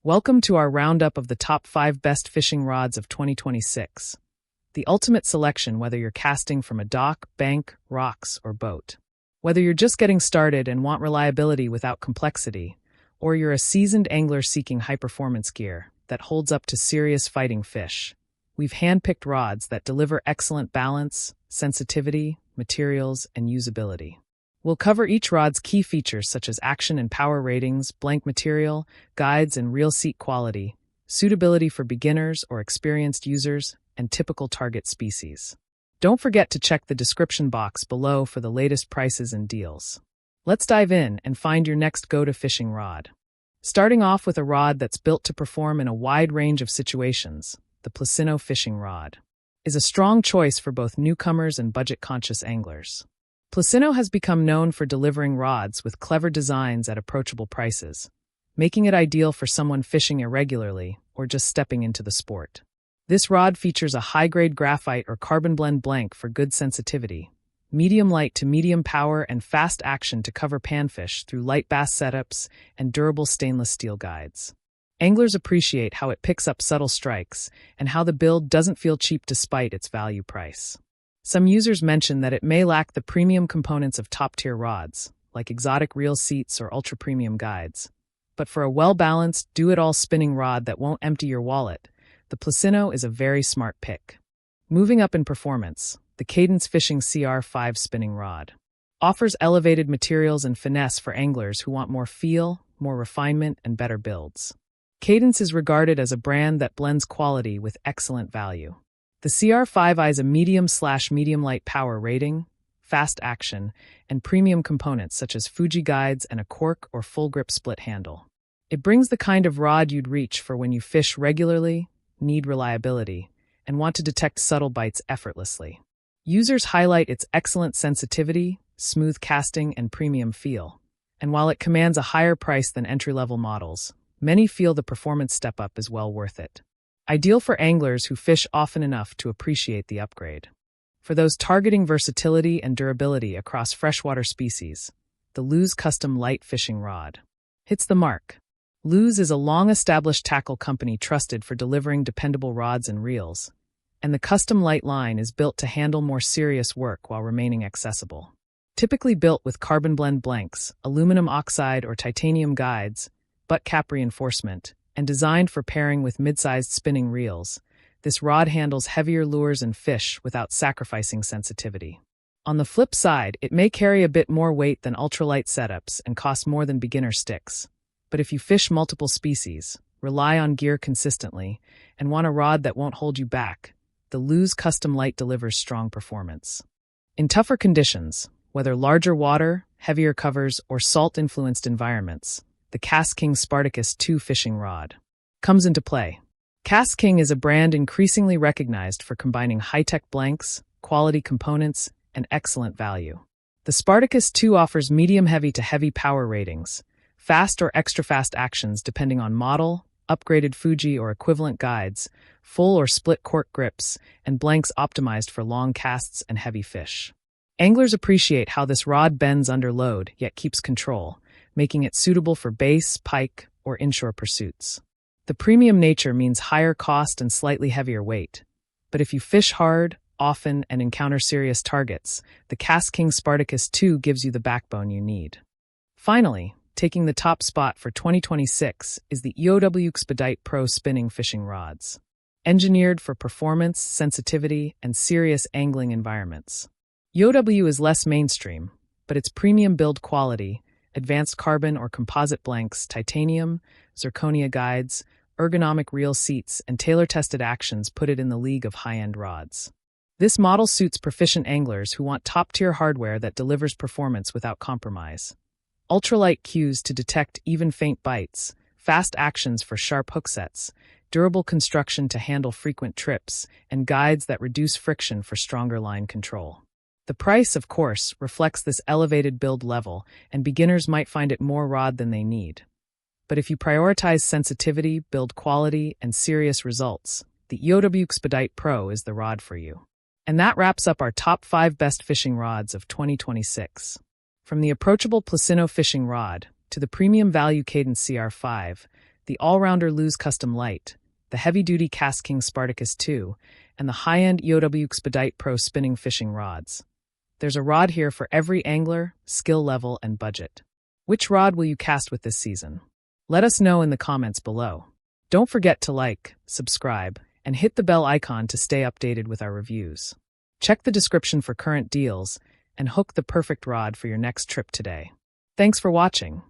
Welcome to our roundup of the top 5 best fishing rods of 2026. The ultimate selection whether you're casting from a dock, bank, rocks, or boat. Whether you're just getting started and want reliability without complexity, or you're a seasoned angler seeking high-performance gear that holds up to serious fighting fish, we've hand-picked rods that deliver excellent balance, sensitivity, materials, and usability. We'll cover each rod's key features such as action and power ratings, blank material, guides and reel seat quality, suitability for beginners or experienced users, and typical target species. Don't forget to check the description box below for the latest prices and deals. Let's dive in and find your next go-to fishing rod. Starting off with a rod that's built to perform in a wide range of situations, the Placino fishing rod is a strong choice for both newcomers and budget-conscious anglers. Placino has become known for delivering rods with clever designs at approachable prices, making it ideal for someone fishing irregularly or just stepping into the sport. This rod features a high-grade graphite or carbon blend blank for good sensitivity, medium light to medium power and fast action to cover panfish through light bass setups and durable stainless steel guides. Anglers appreciate how it picks up subtle strikes and how the build doesn't feel cheap despite its value price. Some users mention that it may lack the premium components of top-tier rods, like exotic reel seats or ultra-premium guides. But for a well-balanced, do-it-all spinning rod that won't empty your wallet, the Placino is a very smart pick. Moving up in performance, the Cadence Fishing CR5 spinning rod offers elevated materials and finesse for anglers who want more feel, more refinement, and better builds. Cadence is regarded as a brand that blends quality with excellent value. The CR5 eyes a medium/medium light power rating, fast action, and premium components such as Fuji guides and a cork or full grip split handle. It brings the kind of rod you'd reach for when you fish regularly, need reliability, and want to detect subtle bites effortlessly. Users highlight its excellent sensitivity, smooth casting, and premium feel. And while it commands a higher price than entry-level models, many feel the performance step-up is well worth it. Ideal for anglers who fish often enough to appreciate the upgrade. For those targeting versatility and durability across freshwater species, the Lew's Custom Light Fishing Rod hits the mark. Lew's is a long-established tackle company trusted for delivering dependable rods and reels, and the Custom Light line is built to handle more serious work while remaining accessible. Typically built with carbon blend blanks, aluminum oxide or titanium guides, butt cap reinforcement, and designed for pairing with mid-sized spinning reels, this rod handles heavier lures and fish without sacrificing sensitivity. On the flip side, it may carry a bit more weight than ultralight setups and cost more than beginner sticks. But if you fish multiple species, rely on gear consistently, and want a rod that won't hold you back, the Lew's Custom Light delivers strong performance. In tougher conditions, whether larger water, heavier covers, or salt-influenced environments, the KastKing Spartacus 2 fishing rod comes into play. KastKing is a brand increasingly recognized for combining high-tech blanks, quality components, and excellent value. The Spartacus 2 offers medium-heavy to heavy power ratings, fast or extra-fast actions depending on model, upgraded Fuji or equivalent guides, full or split cork grips, and blanks optimized for long casts and heavy fish. Anglers appreciate how this rod bends under load yet keeps control, making it suitable for bass, pike, or inshore pursuits. The premium nature means higher cost and slightly heavier weight. But if you fish hard, often, and encounter serious targets, the KastKing Spartacus 2 gives you the backbone you need. Finally, taking the top spot for 2026 is the EOW Expedite Pro spinning fishing rods. Engineered for performance, sensitivity, and serious angling environments. EOW is less mainstream, but its premium build quality, advanced carbon or composite blanks, titanium, zirconia guides, ergonomic reel seats, and tailor-tested actions put it in the league of high-end rods. This model suits proficient anglers who want top-tier hardware that delivers performance without compromise. Ultralight cues to detect even faint bites, fast actions for sharp hook sets, durable construction to handle frequent trips, and guides that reduce friction for stronger line control. The price, of course, reflects this elevated build level, and beginners might find it more rod than they need. But if you prioritize sensitivity, build quality, and serious results, the EOW Expedite Pro is the rod for you. And that wraps up our top 5 best fishing rods of 2026. From the approachable Placino fishing rod to the premium value Cadence CR5, the all-rounder Luz Custom Light, the heavy-duty Cast King Spartacus 2, and the high-end EOW Expedite Pro spinning fishing rods. There's a rod here for every angler, skill level, and budget. Which rod will you cast with this season? Let us know in the comments below. Don't forget to like, subscribe, and hit the bell icon to stay updated with our reviews. Check the description for current deals and hook the perfect rod for your next trip today. Thanks for watching.